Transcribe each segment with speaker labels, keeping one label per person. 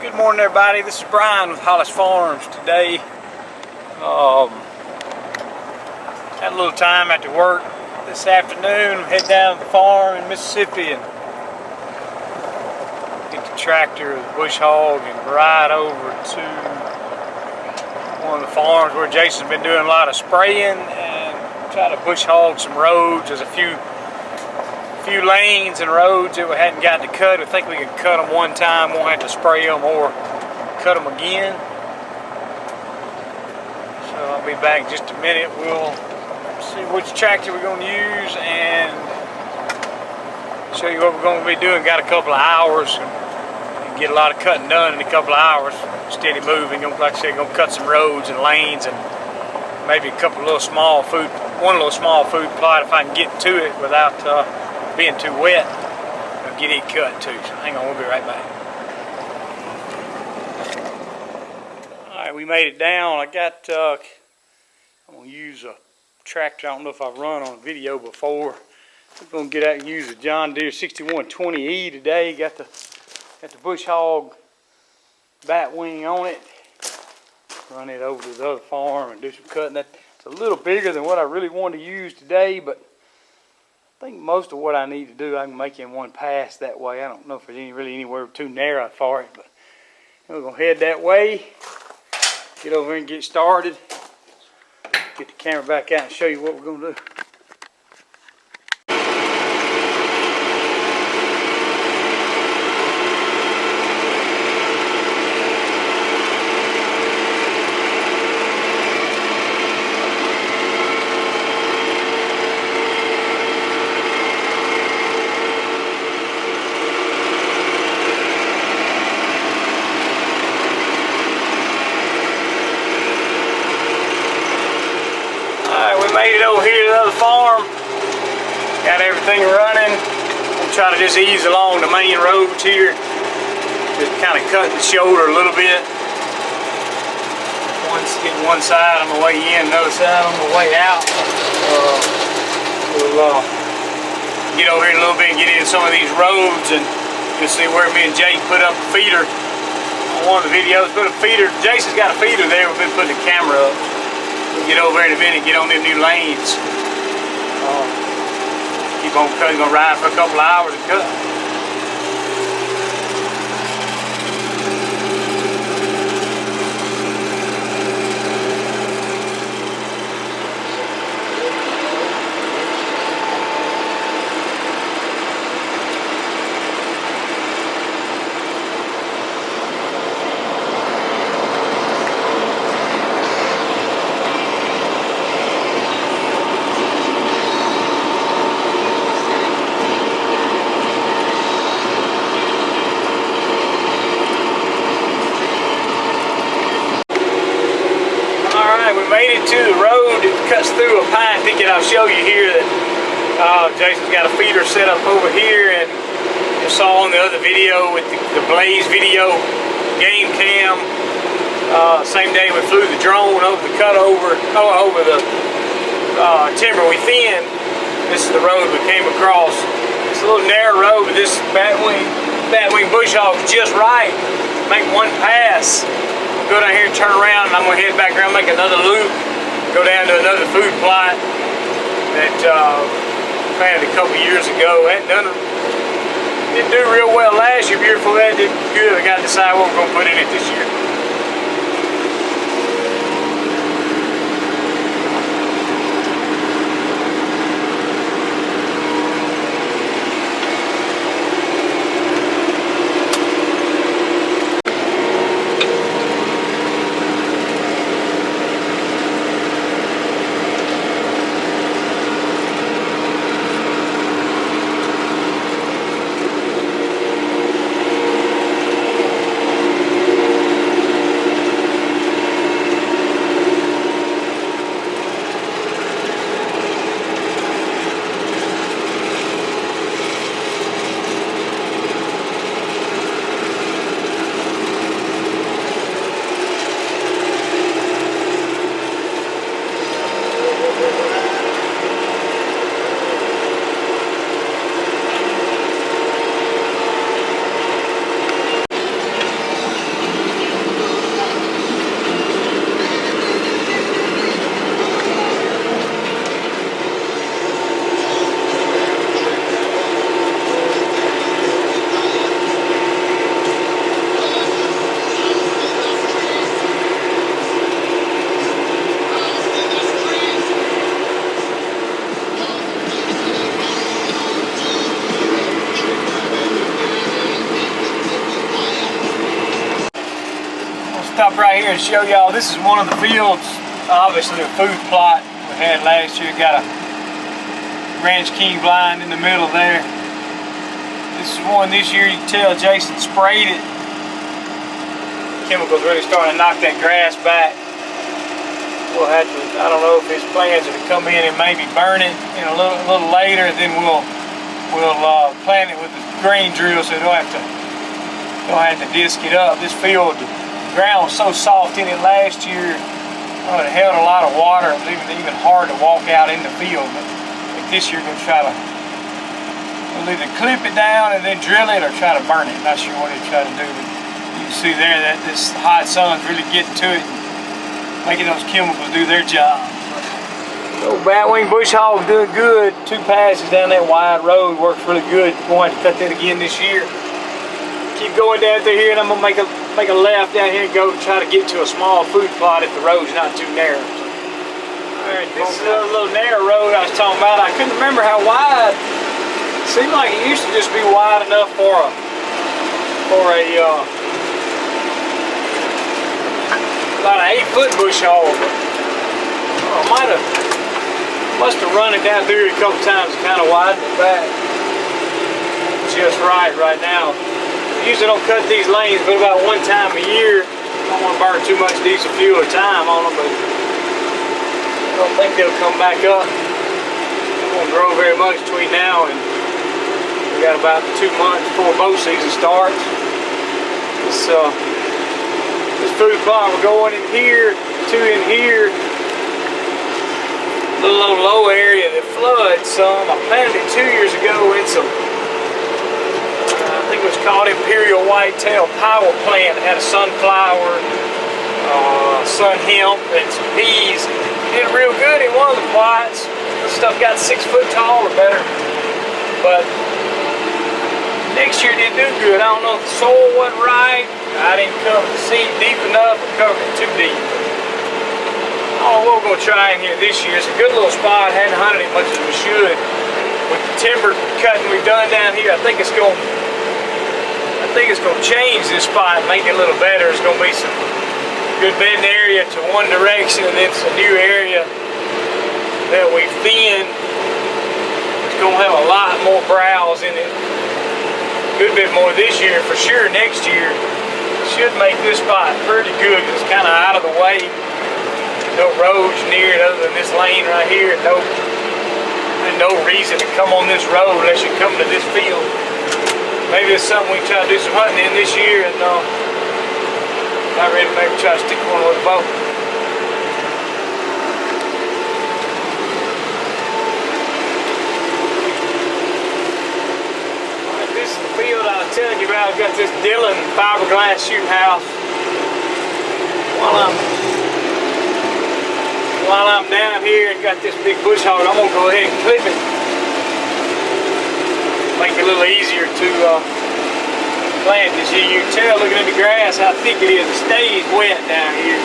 Speaker 1: Good morning, everybody. This is Brian with Hollis Farms. Today, had a little time after work this afternoon. Head down to the farm in Mississippi and get the tractor, the bush hog, and ride over to one of the farms where Jason's been doing a lot of spraying and try to bush hog some roads. There's a few lanes and roads that we hadn't gotten to cut. I think we can cut them one time, won't have to spray them or cut them again. So I'll be back in just a minute. We'll see which tractor we're going to use and show you what we're going to be doing. Got a couple of hours and get a lot of cutting done in a couple of hours. Steady moving. Like I said, going to cut some roads and lanes and maybe a couple of little small food, one little small food plot if I can get to it without being too wet. I'll get it cut too. So hang on, we'll be right back. Alright, we made it down. I got I'm gonna use a tractor. I don't know if I've run on video before. We're gonna get out and use a John Deere 6120E today. Got the bush hog bat wing on it. Run it over to the other farm and do some cutting. That's a little bigger than what I really wanted to use today, but I think most of what I need to do I can make in one pass that way. I don't know if there's really anywhere too narrow for it, but we're gonna head that way. Get over here and get started. Get the camera back out and show you what we're gonna do. Made it over here to the other farm. Got everything running. I'm trying to just ease along the main roads here. Just kind of cut the shoulder a little bit. Getting one side on the way in, another side on the way out. We'll get over here a little bit and get in some of these roads, and you'll see where me and Jake put up a feeder on one of the videos. Put a feeder. Jason's got a feeder there. We've been putting the camera up. We'll get over here in a minute and get on them new lanes. Keep on cutting, gonna ride for a couple of hours and cut. We made it to the road that cuts through a pine thicket. I'll show you here that Jason's got a feeder set up over here, and you saw on the other video with the Blaze video game cam. Same day we flew the drone over the over the timber we thinned. This is the road we came across. It's a little narrow road, but this batwing bush hog is just right. Make one pass. Go down here and turn around, and I'm going to head back around, make another loop, go down to another food plot that planted a couple years ago. Didn't do real well last year. Year before that did good. I got to decide what we're going to put in it this year. stop right here and show y'all. This is one of the fields, obviously a food plot we had last year. Got a Ranch King blind in the middle there. This is one this year. You can tell Jason sprayed it. Chemicals really starting to knock that grass back. We'll have to, I don't know if his plans are to come in and maybe burn it in a little later, and then we'll plant it with the grain drill so we don't have to disc it up. This field, the ground was so soft in it last year. It held a lot of water. It was even hard to walk out in the field. But this year we'll try to, we'll either clip it down and then drill it or try to burn it. Not sure what he'll try to do. But you can see there that this hot sun's really getting to it, making those chemicals do their job. So batwing bush hog doing good. 2 passes down that wide road, works really good. Going to cut that again this year. Keep going down through here, and I'm gonna make a left down here and go try to get to a small food plot if the road's not too narrow. Alright, this is a little narrow road I was talking about. I couldn't remember how wide. It seemed like it used to just be wide enough for a about an 8-foot bush hog. Must have run it down through it a couple times and kind of widened it back. Just right now. Usually don't cut these lanes but about 1 time a year. I don't want to burn too much diesel fuel or time on them, but I don't think they'll come back up. It won't grow very much between now and we got about 2 months before bow season starts. This food plot, we're going in here, 2 in here. A little low area that floods some. I planted it 2 years ago in some, I think it was called Imperial Whitetail Power Plant. It had a sunflower, sun hemp, and some peas. Did real good in one of the plots. The stuff got 6 foot tall or better. But next year didn't do good. I don't know if the soil wasn't right. I didn't cover the seed deep enough or cover it too deep. Oh, we're going to try in here this year. It's a good little spot. I hadn't hunted it much as we should. With the timber cutting we've done down here, I think it's going to change this spot and make it a little better. It's going to be some good bedding area to one direction, and then some new area that we thinned. It's going to have a lot more browse in it. A good bit more this year for sure. Next year should make this spot pretty good because it's kind of out of the way. No roads near it other than this lane right here. No reason to come on this road unless you come to this field. Maybe it's something we can try to do some hunting in this year, and not ready to maybe try to stick one with a bow. Alright, this is the field I was telling you about. I've got this Dillon fiberglass shooting house. While I'm down here and got this big bush hog, I'm going to go ahead and clip it. Make it a little easier to plant this year. You can tell looking at the grass how thick it is. It stays wet down here.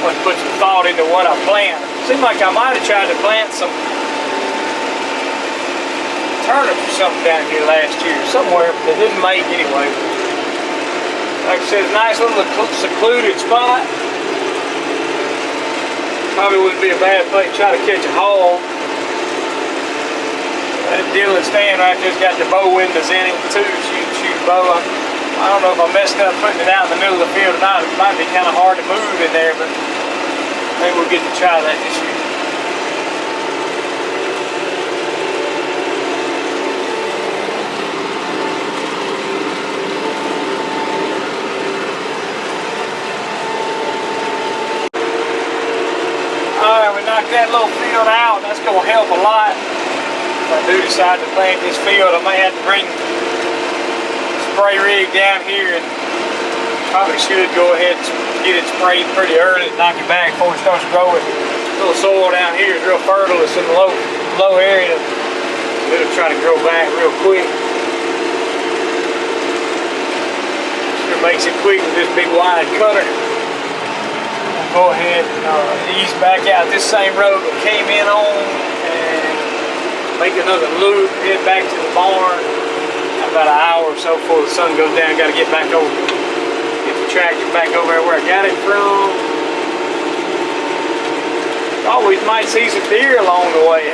Speaker 1: Let's put some thought into what I plant. Seemed like I might have tried to plant some turnips or something down here last year. Somewhere, but they didn't make anyway. Like I said, it's a nice little secluded spot. Probably wouldn't be a bad place to try to catch a hog. That Dillon stand right there's got the bow windows in it too, so you can shoot a bow. I don't know if I messed up putting it out in the middle of the field or not. It might be kind of hard to move in there, but maybe we'll get to try that this year. Alright, we knocked that little field out. That's going to help a lot. If I do decide to plant this field, I may have to bring the spray rig down here, and probably should go ahead and get it sprayed pretty early and knock it back before it starts growing. The little soil down here is real fertile. It's in the low area. It'll try to grow back real quick. Sure makes it quick with this big wide cutter. Go ahead and ease back out this same road we came in on and make another loop, head back to the barn. About an hour or so before the sun goes down, got to get back over, get tractor back over there where I got it from. Thought we might see some deer along the way.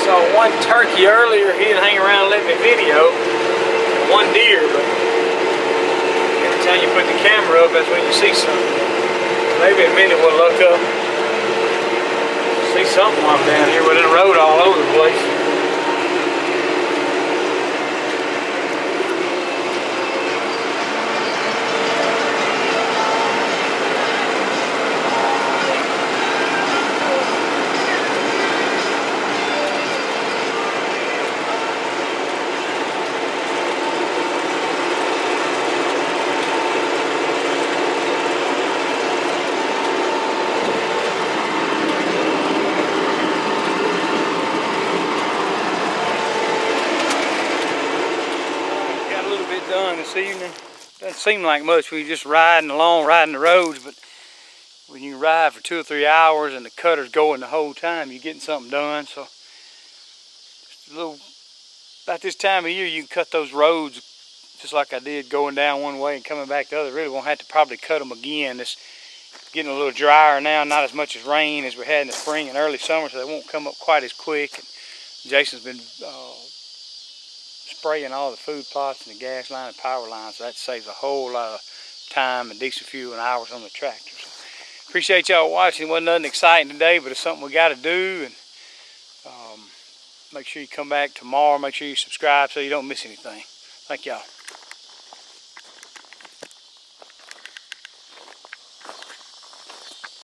Speaker 1: Saw one turkey earlier. He didn't hang around and let me video. One deer, but every time you put the camera up, that's when you see something. Maybe in a minute we'll look up. See something while I'm down here, but in the road all over the place. This evening. Doesn't seem like much. We just riding along, riding the roads, but when you ride for 2 or 3 hours and the cutter's going the whole time, you're getting something done. So just a little, about this time of year, you can cut those roads just like I did going down one way and coming back the other. Really won't have to probably cut them again. It's getting a little drier now, not as much as rain as we had in the spring and early summer, so they won't come up quite as quick. And Jason's been spraying all the food plots and the gas line and power lines, so that saves a whole lot of time and diesel fuel and hours on the tractor. So appreciate y'all watching. It wasn't nothing exciting today, but it's something we got to do. And make sure you come back tomorrow. Make sure you subscribe so you don't miss anything. Thank y'all.